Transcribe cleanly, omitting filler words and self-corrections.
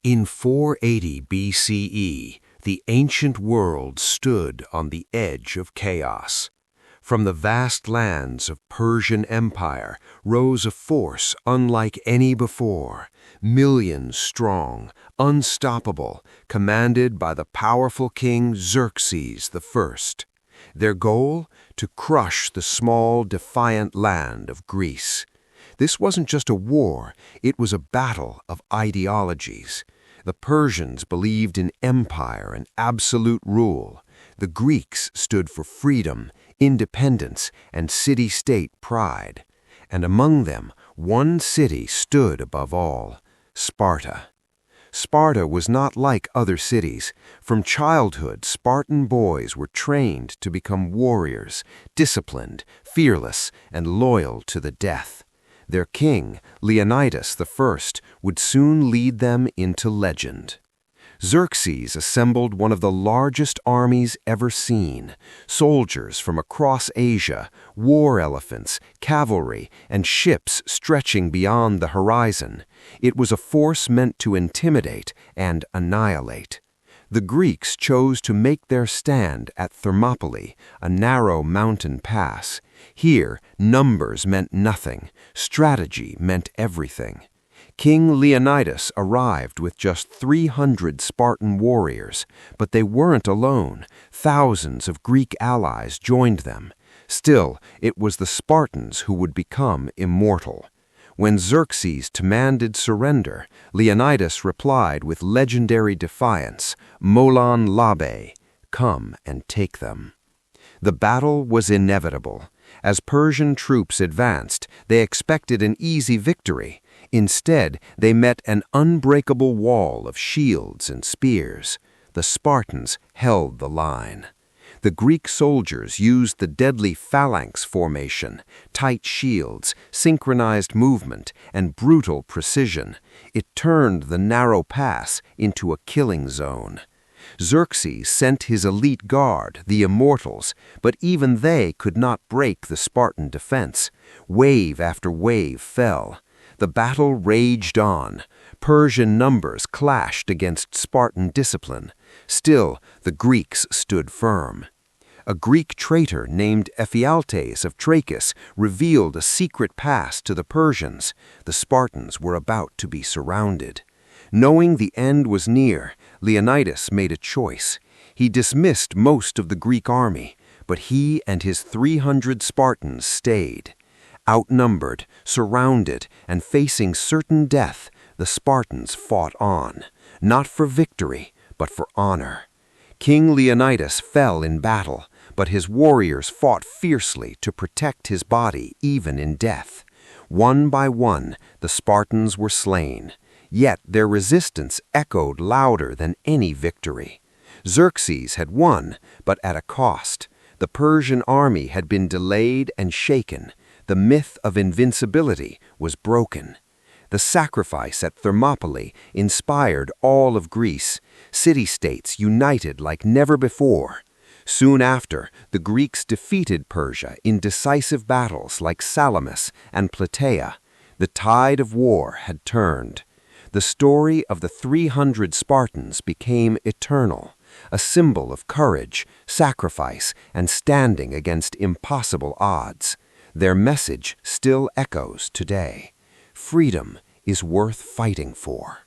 In 480 BCE, the ancient world stood on the edge of chaos. From the vast lands of Persian Empire rose a force unlike any before, millions strong, unstoppable, commanded by the powerful king Xerxes I. Their goal? To crush the small, defiant land of Greece. This wasn't just a war, it was a battle of ideologies. The Persians believed in empire and absolute rule. The Greeks stood for freedom, independence, and city-state pride. And among them, one city stood above all: Sparta. Sparta was not like other cities. From childhood, Spartan boys were trained to become warriors, disciplined, fearless, and loyal to the death. Their king, Leonidas I, would soon lead them into legend. Xerxes assembled one of the largest armies ever seen: soldiers from across Asia, war elephants, cavalry, and ships stretching beyond the horizon. It was a force meant to intimidate and annihilate. The Greeks chose to make their stand at Thermopylae, a narrow mountain pass. Here, numbers meant nothing. Strategy meant everything. King Leonidas arrived with just 300 Spartan warriors, but they weren't alone. Thousands of Greek allies joined them. Still, it was the Spartans who would become immortal. When Xerxes demanded surrender, Leonidas replied with legendary defiance, "Molon labe," come and take them. The battle was inevitable. As Persian troops advanced, they expected an easy victory. Instead, they met an unbreakable wall of shields and spears. The Spartans held the line. The Greek soldiers used the deadly phalanx formation, tight shields, synchronized movement, and brutal precision. It turned the narrow pass into a killing zone. Xerxes sent his elite guard, the Immortals, but even they could not break the Spartan defense. Wave after wave fell. The battle raged on. Persian numbers clashed against Spartan discipline. Still, the Greeks stood firm. A Greek traitor named Ephialtes of Trachis revealed a secret pass to the Persians. The Spartans were about to be surrounded. Knowing the end was near, Leonidas made a choice. He dismissed most of the Greek army, but he and his 300 Spartans stayed. Outnumbered, surrounded, and facing certain death, the Spartans fought on, not for victory, but for honor. King Leonidas fell in battle, but his warriors fought fiercely to protect his body even in death. One by one, the Spartans were slain. Yet their resistance echoed louder than any victory. Xerxes had won, but at a cost. The Persian army had been delayed and shaken. The myth of invincibility was broken. The sacrifice at Thermopylae inspired all of Greece. City-states united like never before. Soon after, the Greeks defeated Persia in decisive battles like Salamis and Plataea. The tide of war had turned. The story of the 300 Spartans became eternal, a symbol of courage, sacrifice, and standing against impossible odds. Their message still echoes today. Freedom is worth fighting for.